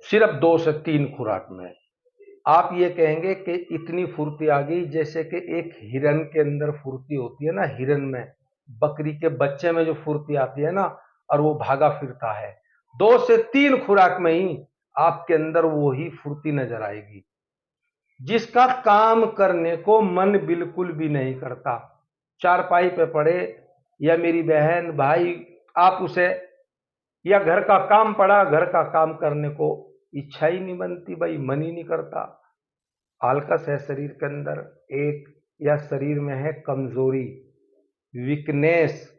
सिर्फ 2 से 3 खुराक में। आप ये कहेंगे कि इतनी फुर्ती आ गई, जैसे कि एक हिरन के अंदर फुर्ती होती है ना, हिरन में, बकरी के बच्चे में जो फुर्ती आती है ना, और वो भागा फिरता है। 2 से 3 खुराक में ही आपके अंदर वो ही फुर्ती नजर आएगी, जिसका काम करने को मन बिल्कुल भी नहीं करता। चारपाई पे पड़े, या मेरी बहन भाई आप उसे, या घर का काम पड़ा, घर का काम करने को इच्छा ही नहीं बनती भाई, मन ही नहीं करता। आलकस है शरीर के अंदर एक, या शरीर में है कमजोरी, वीकनेस।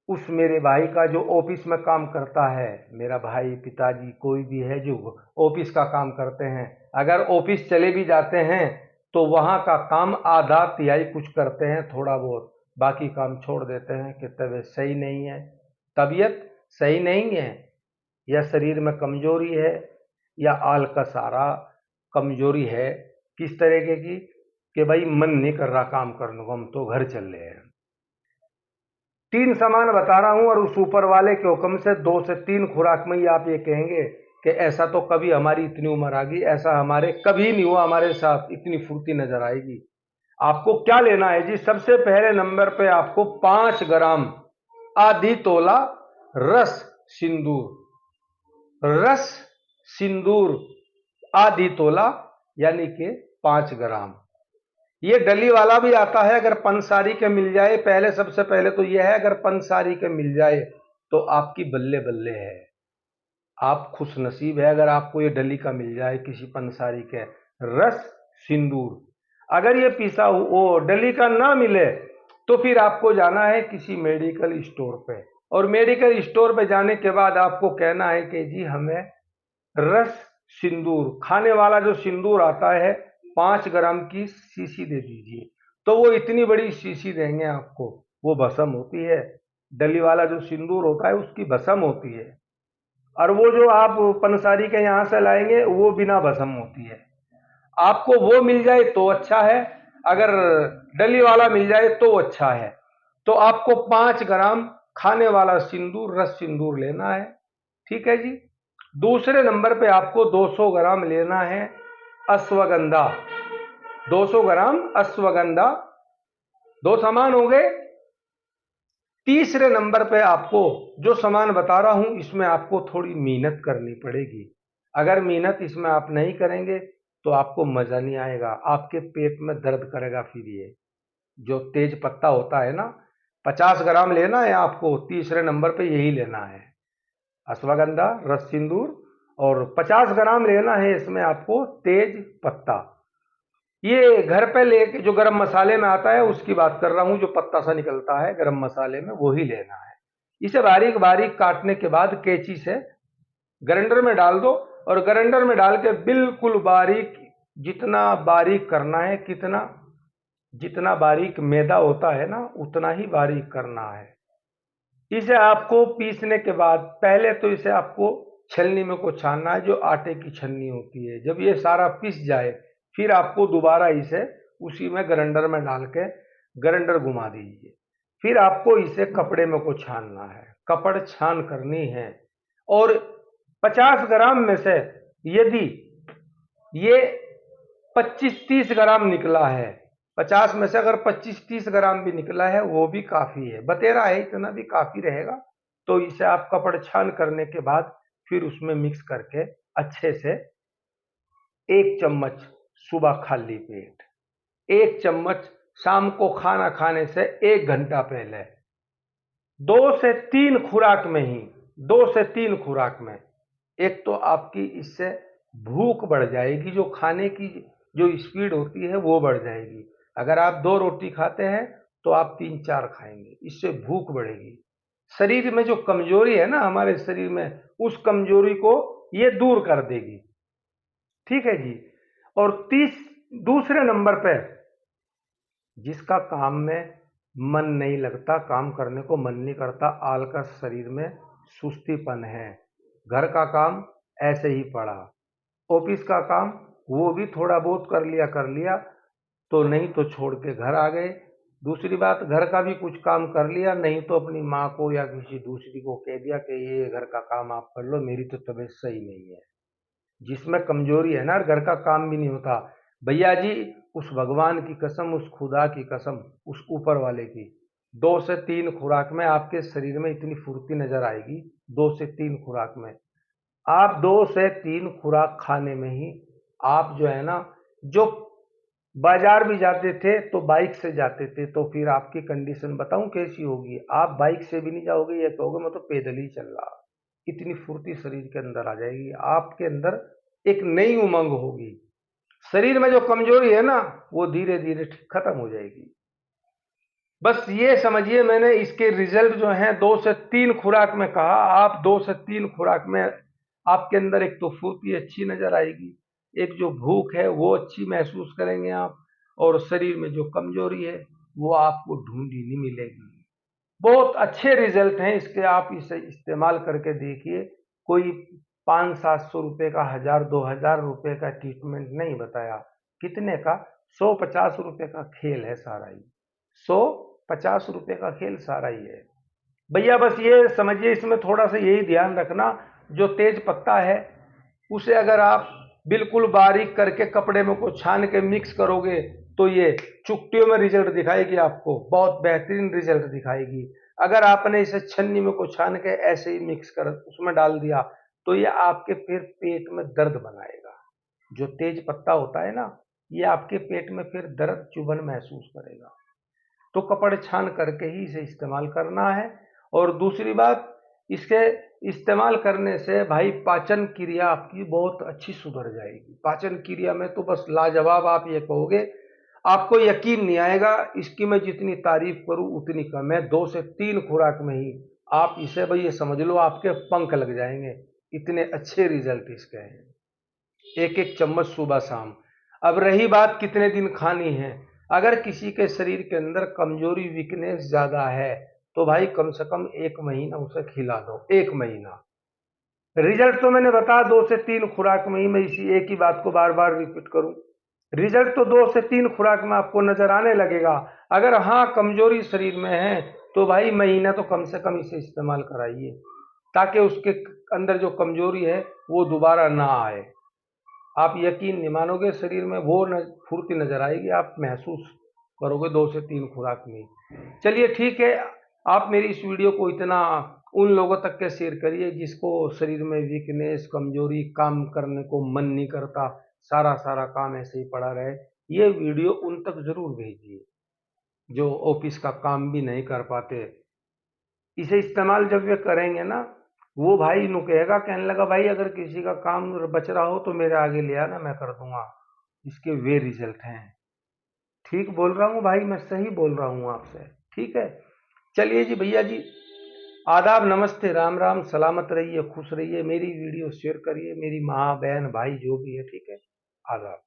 उस मेरे भाई का जो ऑफिस में काम करता है, मेरा भाई, पिताजी, कोई भी है जो ऑफिस का काम करते हैं, अगर ऑफिस चले भी जाते हैं तो वहां का काम आधा तिहाई कुछ करते हैं, थोड़ा बहुत, बाकी काम छोड़ देते हैं कि तबीयत सही नहीं है, तबीयत सही नहीं है, या शरीर में कमजोरी है, या आलकस आ रहा, कमजोरी है किस तरीके की, कि भाई मन नहीं कर रहा काम करने को, हम तो घर चल रहे हैं। 3 सामान बता रहा हूं, और उस ऊपर वाले के हुक्म से 2 से 3 खुराक में ही आप ये कहेंगे कि ऐसा तो कभी हमारी इतनी उम्र आ गई, ऐसा हमारे कभी नहीं हुआ, हमारे साथ इतनी फुर्ती नजर आएगी। आपको क्या लेना है जी? सबसे पहले नंबर पे आपको 5 ग्राम, आधी तोला रस सिंदूर, रस सिंदूर आधी तोला, यानी कि 5 ग्राम। ये डली वाला भी आता है, अगर पंसारी के मिल जाए, पहले सबसे पहले तो यह है, अगर पंसारी के मिल जाए तो आपकी बल्ले बल्ले है, आप खुश नसीब है अगर आपको ये डली का मिल जाए किसी पंसारी के। रस सिंदूर। अगर ये पिसा वो डली का ना मिले तो फिर आपको जाना है किसी मेडिकल स्टोर पे, और मेडिकल स्टोर पे जाने के बाद आपको कहना है कि जी हमें रस सिंदूर, खाने वाला जो सिंदूर आता है, 5 ग्राम की शीशी दे दीजिए। तो वो इतनी बड़ी शीशी देंगे आपको, वो भस्म होती है, डली वाला जो सिंदूर होता है उसकी भस्म होती है, और वो जो आप पंसारी के यहाँ से लाएंगे वो बिना भस्म होती है। आपको वो मिल जाए तो अच्छा है, अगर डली वाला मिल जाए तो अच्छा है। तो आपको 5 ग्राम खाने वाला सिंदूर, रस सिंदूर लेना है, ठीक है जी। दूसरे नंबर पे आपको 200 ग्राम लेना है अश्वगंधा, 200 ग्राम अश्वगंधा। 2 सामान हो गए। तीसरे नंबर पे आपको जो सामान बता रहा हूं, इसमें आपको थोड़ी मेहनत करनी पड़ेगी। अगर मेहनत इसमें आप नहीं करेंगे तो आपको मजा नहीं आएगा, आपके पेट में दर्द करेगा। फिर ये जो तेज पत्ता होता है ना, 50 ग्राम लेना है आपको, तीसरे नंबर पे यही लेना है, अश्वगंधा, रस सिंदूर, और 50 ग्राम लेना है इसमें आपको तेज पत्ता। ये घर पे लेके जो गरम मसाले में आता है उसकी बात कर रहा हूं, जो पत्ता सा निकलता है गरम मसाले में, वो ही लेना है। इसे बारीक बारीक काटने के बाद कैंची से ग्राइंडर में डाल दो, और ग्राइंडर में डाल के बिल्कुल बारीक, जितना बारीक करना है, कितना, जितना बारीक मैदा होता है ना उतना ही बारीक करना है। इसे आपको पीसने के बाद पहले तो इसे आपको छलनी में को छानना है, जो आटे की छन्नी होती है। जब ये सारा पिस जाए फिर आपको दोबारा इसे उसी में ग्राइंडर में डाल के ग्राइंडर घुमा दीजिए। फिर आपको इसे कपड़े में को छानना है, कपड़ छान करनी है। और 50 ग्राम में से यदि ये 25-30 ग्राम निकला है, 50 में से अगर 25-30 ग्राम भी निकला है वो भी काफी है, बतेरा है इतना भी काफी रहेगा। तो इसे आप कपड़ छान करने के बाद फिर उसमें मिक्स करके अच्छे से 1 चम्मच सुबह खाली पेट, 1 चम्मच शाम को खाना खाने से 1 घंटा पहले, 2 से 3 खुराक में ही, 2 से 3 खुराक में, एक तो आपकी इससे भूख बढ़ जाएगी, जो खाने की जो स्पीड होती है वो बढ़ जाएगी। अगर आप 2 रोटी खाते हैं तो आप 3-4 खाएंगे, इससे भूख बढ़ेगी। शरीर में जो कमजोरी है ना हमारे शरीर में, उस कमजोरी को ये दूर कर देगी, ठीक है जी। और दूसरे नंबर पे, जिसका काम में मन नहीं लगता, काम करने को मन नहीं करता, आलकस शरीर में, सुस्तीपन है, घर का काम ऐसे ही पड़ा, ऑफिस का काम वो भी थोड़ा बहुत कर लिया तो नहीं तो छोड़ के घर आ गए। दूसरी बात, घर का भी कुछ काम कर लिया, नहीं तो अपनी माँ को या किसी दूसरी को कह दिया कि ये घर का काम आप कर लो, मेरी तो तबीयत सही नहीं है। जिसमें कमजोरी है ना, घर का काम भी नहीं होता। भैया जी, उस भगवान की कसम, उस खुदा की कसम, उस ऊपर वाले की, 2 से 3 खुराक में आपके शरीर में इतनी फुर्ती नजर आएगी। 2 से 3 खुराक में, आप 2 से 3 खुराक खाने में ही आप जो है ना, जो बाजार भी जाते थे तो बाइक से जाते थे, तो फिर आपकी कंडीशन बताऊं कैसी होगी। आप बाइक से भी नहीं जाओगे, ये कहोगे मैं तो पैदल ही चल रहा। इतनी फुर्ती शरीर के अंदर आ जाएगी, आपके अंदर एक नई उमंग होगी। शरीर में जो कमजोरी है ना, वो धीरे धीरे खत्म हो जाएगी। बस ये समझिए, मैंने इसके रिजल्ट जो हैं 2 से 3 खुराक में कहा। आप 2 से 3 खुराक में आपके अंदर एक तो फुर्ती अच्छी नजर आएगी, एक जो भूख है वो अच्छी महसूस करेंगे आप, और शरीर में जो कमजोरी है वो आपको ढूंढी नहीं मिलेगी। बहुत अच्छे रिजल्ट हैं इसके, आप इसे इस्तेमाल करके देखिए। कोई 500-700 रुपए का, 1000-2000 रुपए का ट्रीटमेंट नहीं बताया। कितने का? 150 रुपए का खेल है सारा ही। 150 रुपए का खेल सारा ही है भैया। बस ये समझिए, इसमें थोड़ा सा यही ध्यान रखना, जो तेज पत्ता है उसे अगर आप बिल्कुल बारीक करके कपड़े में को छान के मिक्स करोगे तो ये चुटकियों में रिजल्ट दिखाएगी, आपको बहुत बेहतरीन रिजल्ट दिखाएगी। अगर आपने इसे छन्नी में को छान के ऐसे ही मिक्स कर उसमें डाल दिया तो ये आपके फिर पेट में दर्द बनाएगा। जो तेज पत्ता होता है ना, ये आपके पेट में फिर दर्द चुभन महसूस करेगा। तो कपड़ छान करके ही इसे इस्तेमाल करना है। और दूसरी बात, इसके इस्तेमाल करने से भाई पाचन क्रिया आपकी बहुत अच्छी सुधर जाएगी। पाचन क्रिया में तो बस लाजवाब, आप ये कहोगे, आपको यकीन नहीं आएगा। इसकी मैं जितनी तारीफ करूं उतनी कम है। 2 से 3 खुराक में ही आप इसे भाई ये समझ लो आपके पंख लग जाएंगे, इतने अच्छे रिजल्ट इसके हैं। एक एक चम्मच सुबह शाम। अब रही बात कितने दिन खानी है, अगर किसी के शरीर के अंदर कमजोरी, वीकनेस ज्यादा है, तो भाई कम से कम 1 महीना उसे खिला दो। 1 महीना रिजल्ट तो मैंने बताया 2 से 3 खुराक में ही। मैं इसी एक ही बात को बार बार रिपीट करूं, रिजल्ट तो 2 से 3 खुराक में आपको नजर आने लगेगा। अगर हाँ कमजोरी शरीर में है तो भाई महीना तो कम से कम इसे इस्तेमाल कराइए, ताकि उसके अंदर जो कमजोरी है वो दोबारा ना आए। आप यकीन नहीं मानोगे, शरीर में वो फुर्ती नजर आएगी, आप महसूस करोगे 2 से 3 खुराक में। चलिए ठीक है, आप मेरी इस वीडियो को इतना उन लोगों तक के शेयर करिए जिसको शरीर में वीकनेस, कमजोरी, काम करने को मन नहीं करता, सारा सारा काम ऐसे ही पड़ा रहे। ये वीडियो उन तक जरूर भेजिए जो ऑफिस का काम भी नहीं कर पाते। इसे इस्तेमाल जब वे करेंगे ना, वो भाई नु कहेगा, कहने लगा भाई अगर किसी का काम बच रहा हो तो मेरे आगे ले आना, मैं कर दूंगा। इसके वे रिजल्ट हैं। ठीक बोल रहा हूँ भाई, मैं सही बोल रहा हूँ आपसे। ठीक है, चलिए जी भैया जी, आदाब, नमस्ते, राम राम, सलामत रहिए, खुश रहिए। मेरी वीडियो शेयर करिए, मेरी माँ बहन भाई जो भी है, ठीक है। आदाब।